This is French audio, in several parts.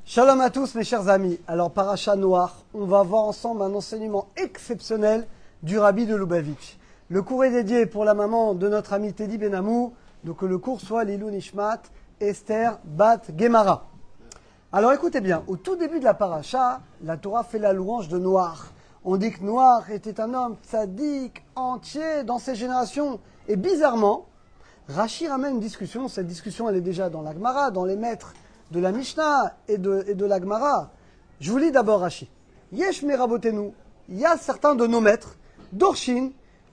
Shalom à tous mes chers amis. Alors Paracha Noach, on va voir ensemble un enseignement exceptionnel du Rabbi de Lubavitch. Le cours est dédié pour la maman de notre ami Teddy Benamou, donc que le cours soit Lilou Nishmat, Esther, Bat, Gemara. Alors écoutez bien, au tout début de la Paracha, la Torah fait la louange de Noach. On dit que Noach était un homme tzaddik, entier dans ses générations. Et bizarrement, Rashi ramène une discussion, cette discussion elle est déjà dans la Gemara, dans les maîtres de la Mishnah et de la Gemara. Je vous lis d'abord Rashi. Yesh merabotenu, il y a certains de nos maîtres, d'Orshin,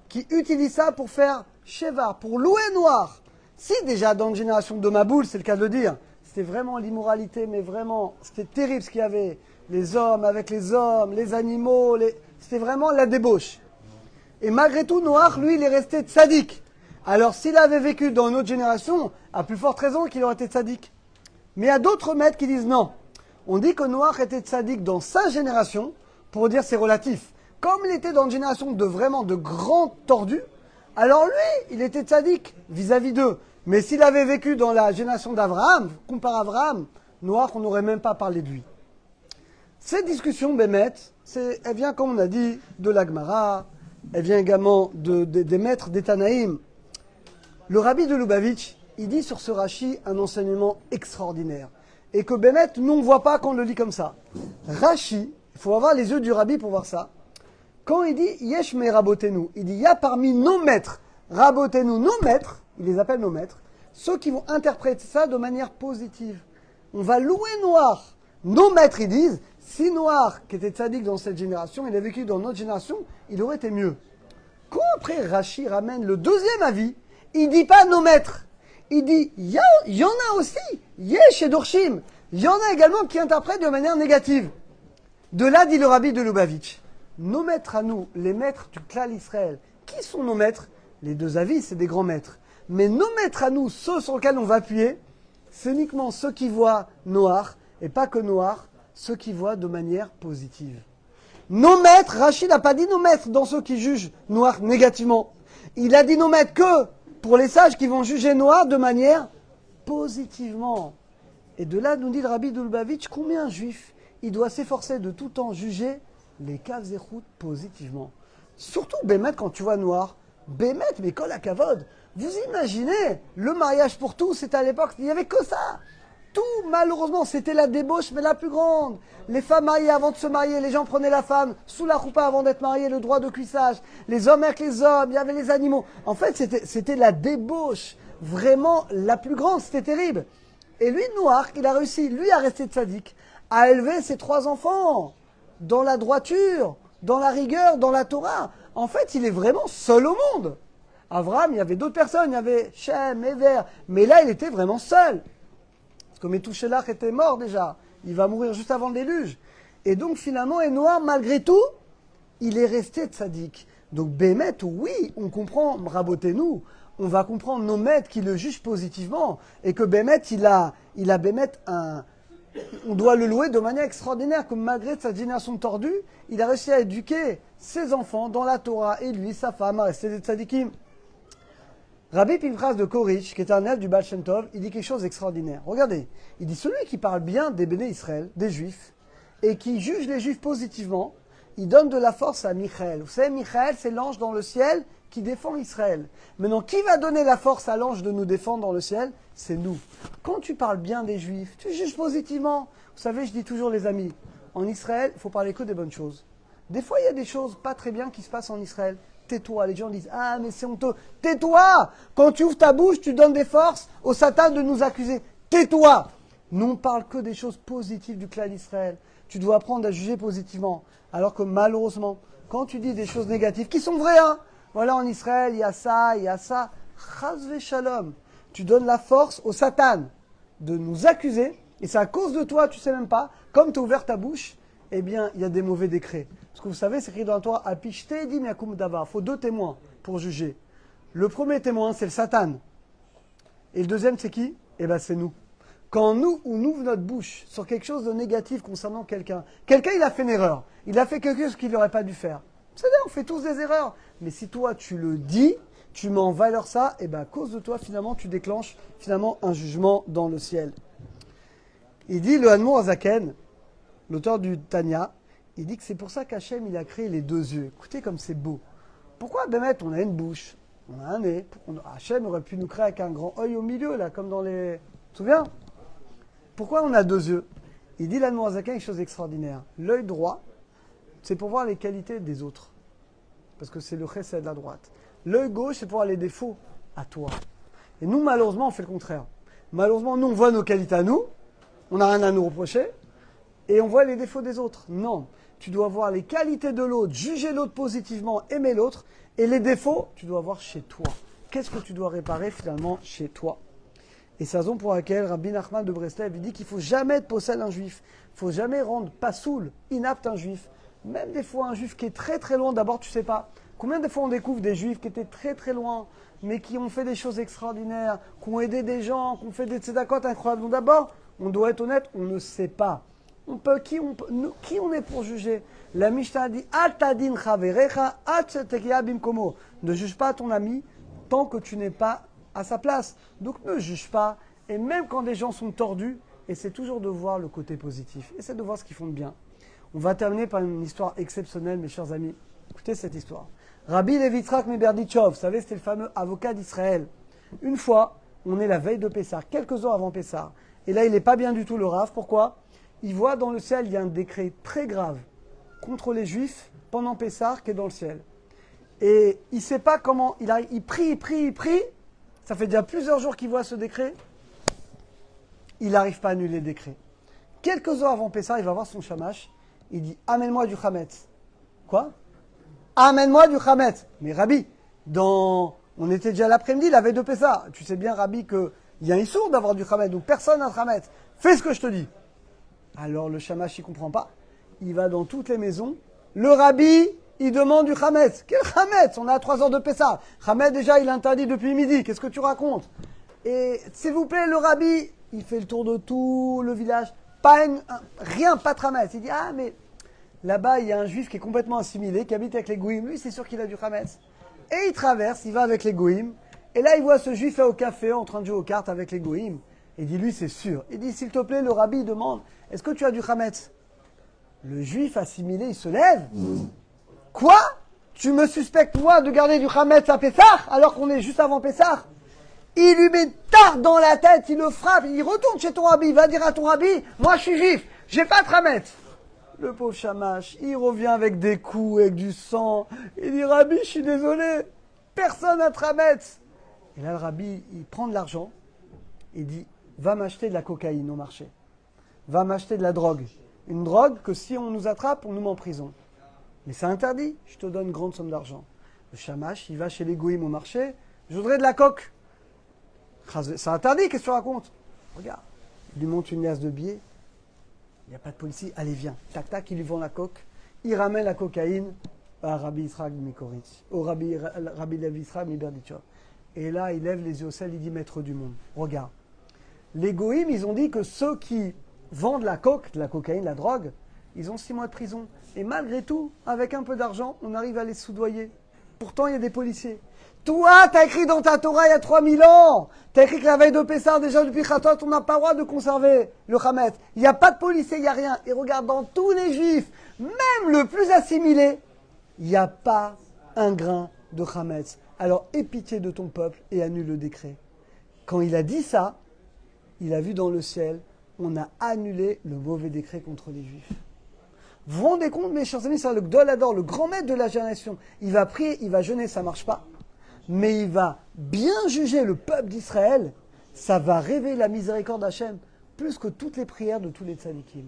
qui utilisent ça pour faire Sheva, pour louer Noach. Si déjà dans une génération de Maboul, c'est le cas de le dire, c'était vraiment l'immoralité, mais vraiment, c'était terrible ce qu'il y avait. Les hommes avec les hommes, les animaux, c'était vraiment la débauche. Et malgré tout, Noach, lui, il est resté tzaddik. Alors s'il avait vécu dans une autre génération, à plus forte raison qu'il aurait été tzaddik. Mais il y a d'autres maîtres qui disent non. On dit que Noach était tzaddik dans sa génération, pour dire c'est relatif. Comme il était dans une génération de grands tordus, alors lui, il était tzaddik vis-à-vis d'eux. Mais s'il avait vécu dans la génération d'Abraham, compare Abraham, Noach, on n'aurait même pas parlé de lui. Cette discussion, Bémet, elle vient, comme on a dit, de la Gemara, elle vient également des maîtres des Tanaïm. Le Rabbi de Lubavitch, il dit sur ce Rashi un enseignement extraordinaire. Et que Bémet, nous on ne voit pas quand on le lit comme ça. Rashi, il faut avoir les yeux du Rabbi pour voir ça. Quand il dit Yesh me rabotenu, il dit il y a parmi nos maîtres, rabotenu, nos maîtres, il les appelle nos maîtres, ceux qui vont interpréter ça de manière positive. On va louer Noach. Nos maîtres, ils disent, si Noach, qui était tzaddik dans cette génération, il a vécu dans notre génération, il aurait été mieux. Quand après Rashi ramène le deuxième avis, il dit pas nos maîtres. Il dit, il y en a aussi, Yesh et Dorshim. Il y en a également qui interprètent de manière négative. De là, dit le Rabbi de Lubavitch, nos maîtres à nous, les maîtres du Klal Israël, qui sont nos maîtres? Les deux avis, c'est des grands maîtres. Mais nos maîtres à nous, ceux sur lesquels on va appuyer, c'est uniquement ceux qui voient Noach, et pas que Noach, ceux qui voient de manière positive. Nos maîtres, Rachid n'a pas dit nos maîtres dans ceux qui jugent Noach négativement. Il a dit nos maîtres que pour les sages qui vont juger Noach de manière positivement. Et de là, nous dit le Rabbi de Lubavitch, combien un juif, il doit s'efforcer de tout temps juger les caves et routes positivement. Surtout, Bémet, quand tu vois Noach, Bémet, mais kol hakavod. Vous imaginez, le mariage pour tous, c'était à l'époque, il n'y avait que ça. Tout, malheureusement, c'était la débauche, mais la plus grande. Les femmes mariées avant de se marier, les gens prenaient la femme sous la roupa avant d'être mariés, le droit de cuissage. Les hommes avec les hommes, il y avait les animaux. En fait, c'était la débauche, vraiment la plus grande, c'était terrible. Et lui, Noach, il a réussi, lui, à rester tzaddik, à élever ses 3 enfants dans la droiture, dans la rigueur, dans la Torah. En fait, il est vraiment seul au monde. Abraham, il y avait d'autres personnes, il y avait Shem, Ever, mais là, il était vraiment seul. Parce que Methuselah était mort déjà. Il va mourir juste avant le déluge. Et donc, finalement, Noach, malgré tout, il est resté tzaddik. Donc, Bémet, oui, on comprend, rabotez-nous, on va comprendre nos maîtres qui le jugent positivement. Et que Bémet, il a Bémet on doit le louer de manière extraordinaire, que malgré sa génération tordue, il a réussi à éduquer ses enfants dans la Torah, et lui, sa femme, à rester des tzaddikim. Rabbi Pinchas de Korich, qui est un élève du Baal Shem Tov, il dit quelque chose d'extraordinaire. Regardez, il dit celui qui parle bien des Béné Israël, des Juifs, et qui juge les Juifs positivement, il donne de la force à Michaël. Vous savez, Michaël, c'est l'ange dans le ciel qui défend Israël. Maintenant, qui va donner la force à l'ange de nous défendre dans le ciel? C'est nous. Quand tu parles bien des Juifs, tu juges positivement. Vous savez, je dis toujours les amis, en Israël, il faut parler que des bonnes choses. Des fois, il y a des choses pas très bien qui se passent en Israël. Tais-toi. Les gens disent, ah, mais c'est honteux. Tais-toi. Quand tu ouvres ta bouche, tu donnes des forces au Satan de nous accuser. Tais-toi. Nous, on parle que des choses positives du clan d'Israël. Tu dois apprendre à juger positivement. Alors que malheureusement, quand tu dis des choses négatives, qui sont vraies, hein, voilà, en Israël, il y a ça, chas v'shalom. Tu donnes la force au Satan de nous accuser, et c'est à cause de toi, tu sais même pas, comme tu as ouvert ta bouche, eh bien, il y a des mauvais décrets. Parce que vous savez, c'est écrit dans la Torah, Apishte dim yakum davar. Il faut 2 témoins pour juger. Le premier témoin, c'est le Satan. Et le deuxième, c'est qui? Eh bien, c'est nous. Quand on ouvre notre bouche sur quelque chose de négatif concernant quelqu'un, il a fait une erreur. Il a fait quelque chose qu'il n'aurait pas dû faire. C'est-à-dire, on fait tous des erreurs. Mais si toi, tu le dis, tu mets en valeur ça, et bien, à cause de toi, finalement, tu déclenches finalement un jugement dans le ciel. Il dit, le Hanmour Azaken, l'auteur du Tanya, il dit que c'est pour ça qu'Hachem, il a créé les deux yeux. Écoutez comme c'est beau. Pourquoi, Bémet, on a une bouche, on a un nez. Hachem aurait pu nous créer avec un grand œil au milieu, là, comme dans les... Tu te souviens? Pourquoi on a deux yeux? Il dit, l'Hanmour Azaken, une chose extraordinaire. L'œil droit, c'est pour voir les qualités des autres. Parce que c'est le chesed de la droite. L'œil gauche, c'est pour voir les défauts à toi. Et nous, malheureusement, on fait le contraire. Malheureusement, nous, on voit nos qualités à nous, on n'a rien à nous reprocher, et on voit les défauts des autres. Non, tu dois voir les qualités de l'autre, juger l'autre positivement, aimer l'autre, et les défauts, tu dois voir chez toi. Qu'est-ce que tu dois réparer finalement chez toi? Et c'est la raison pour laquelle Rabbi Nachman de Breslev dit qu'il ne faut jamais être possède un juif. Il ne faut jamais rendre pas saoul, inapte un juif. Même des fois, un juif qui est très très loin, d'abord, tu ne sais pas. Combien de fois on découvre des juifs qui étaient très très loin, mais qui ont fait des choses extraordinaires, qui ont aidé des gens, qui ont fait des tzedakot incroyables. Donc d'abord, on doit être honnête, on ne sait pas. Qui on est pour juger? La Mishnah dit Atadin chaverecha atzetekia bimkomo. Ne juge pas ton ami tant que tu n'es pas à sa place. Donc ne juge pas. Et même quand des gens sont tordus, essaie toujours de voir le côté positif. Essaie de voir ce qu'ils font de bien. On va terminer par une histoire exceptionnelle, mes chers amis. Écoutez cette histoire. Rabbi Levi Yitzhak Meberdichov, vous savez, c'était le fameux avocat d'Israël. Une fois, on est la veille de Pessah, quelques heures avant Pessah. Et là, il n'est pas bien du tout le Rav. Pourquoi? Il voit dans le ciel, il y a un décret très grave contre les Juifs pendant Pessah qui est dans le ciel. Et il ne sait pas comment, il prie. Ça fait déjà plusieurs jours qu'il voit ce décret. Il n'arrive pas à annuler le décret. Quelques heures avant Pessah, il va voir son shamash. Il dit, amène-moi du chametz. Quoi? Amène-moi du chametz. Mais Rabbi, on était déjà l'après-midi, la veille de Pessah. Tu sais bien, Rabbi, qu'il y a un issour d'avoir du chametz. Donc personne n'a de chametz. Fais ce que je te dis. Alors le shamash, il ne comprend pas. Il va dans toutes les maisons. Le Rabbi, il demande du chametz. Quel chametz? On est à 3 heures de Pessah. Chametz, déjà, il est interdit depuis midi. Qu'est-ce que tu racontes? Et s'il vous plaît, le Rabbi, il fait le tour de tout le village. Rien, pas de chametz. Il dit, ah, mais là-bas, il y a un juif qui est complètement assimilé, qui habite avec les goïms. Lui, c'est sûr qu'il a du chametz. Et il traverse, il va avec les goïms. Et là, il voit ce juif au café en train de jouer aux cartes avec les goïms. Il dit, lui, c'est sûr. Il dit, s'il te plaît, le Rabbi demande, est-ce que tu as du chametz? Le juif assimilé, il se lève. Quoi? Tu me suspectes, moi, de garder du chametz à Pessah, alors qu'on est juste avant Pessah? Il lui met tarte dans la tête, il le frappe, il dit, retourne chez ton Rabbi, va dire à ton Rabbi, moi, je suis juif, j'ai pas de chametz. Le pauvre shamash, il revient avec des coups, avec du sang. Il dit, Rabbi, je suis désolé, personne n'a de chametz. Et là, le Rabbi, il prend de l'argent, il dit, va m'acheter de la cocaïne au marché. Va m'acheter de la drogue. Une drogue que si on nous attrape, on nous met en prison. Mais c'est interdit, je te donne une grande somme d'argent. Le shamash, il va chez les goïms au marché, je voudrais de la coke. C'est interdit, qu'est-ce que tu racontes? Regarde, il lui monte une liasse de billets. Il n'y a pas de policier, allez viens. Tac tac, il lui vend la coke. Il ramène la cocaïne à Rabbi Yitzhak Mikoritz, au Rabbi Levi Yitzhak Miberdichov. Et là, il lève les yeux au ciel, il dit, maître du monde, regarde. Les goïms, ils ont dit que ceux qui vendent la coke, de la cocaïne, la drogue, ils ont 6 mois de prison. Et malgré tout, avec un peu d'argent, on arrive à les soudoyer. Pourtant, il y a des policiers. Toi, t'as écrit dans ta Torah il y a 3000 ans. T'as écrit que la veille de Pessah, déjà depuis Khatot, on n'a pas le droit de conserver le Hametz. Il n'y a pas de policier, il n'y a rien. Et regarde, dans tous les juifs, même le plus assimilé, il n'y a pas un grain de Hametz. Alors, aie pitié de ton peuple et annule le décret. Quand il a dit ça, il a vu dans le ciel, on a annulé le mauvais décret contre les juifs. Vous vous rendez compte, mes chers amis, c'est le Gdolador, le grand maître de la génération. Il va prier, il va jeûner, ça ne marche pas. Mais il va bien juger le peuple d'Israël. Ça va révéler la miséricorde d'Hachem plus que toutes les prières de tous les tzadikim.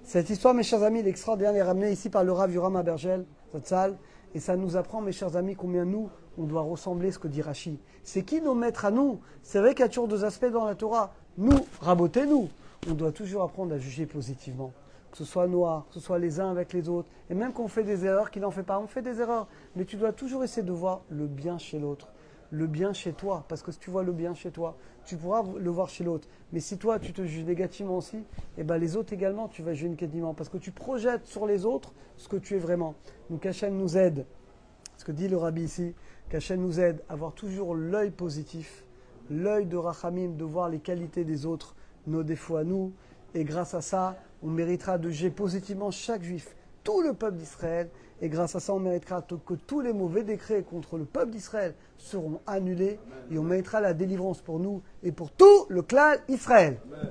Cette histoire, mes chers amis, elle est extraordinaire. Elle est ramenée ici par le Rav Yoram Abergel, Zatzal. Et ça nous apprend, mes chers amis, combien nous, on doit ressembler à ce que dit Rashi. C'est qui nos maîtres à nous? C'est vrai qu'il y a toujours 2 aspects dans la Torah. Nous, rabotez-nous. On doit toujours apprendre à juger positivement. Que ce soit noir, que ce soit les uns avec les autres. Et même quand on fait des erreurs, qu'il n'en fait pas, on fait des erreurs. Mais tu dois toujours essayer de voir le bien chez l'autre. Le bien chez toi. Parce que si tu vois le bien chez toi, tu pourras le voir chez l'autre. Mais si toi, tu te juges négativement aussi, eh ben les autres également, tu vas juger négativement. Parce que tu projettes sur les autres ce que tu es vraiment. Donc Hachem nous aide. Ce que dit le Rabbi ici, qu'Hachem nous aide à avoir toujours l'œil positif, l'œil de Rachamim, de voir les qualités des autres, nos défauts à nous. Et grâce à ça, on méritera de juger positivement chaque juif, tout le peuple d'Israël. Et grâce à ça, on méritera que tous les mauvais décrets contre le peuple d'Israël seront annulés. Et on méritera la délivrance pour nous et pour tout le clan Israël. Amen.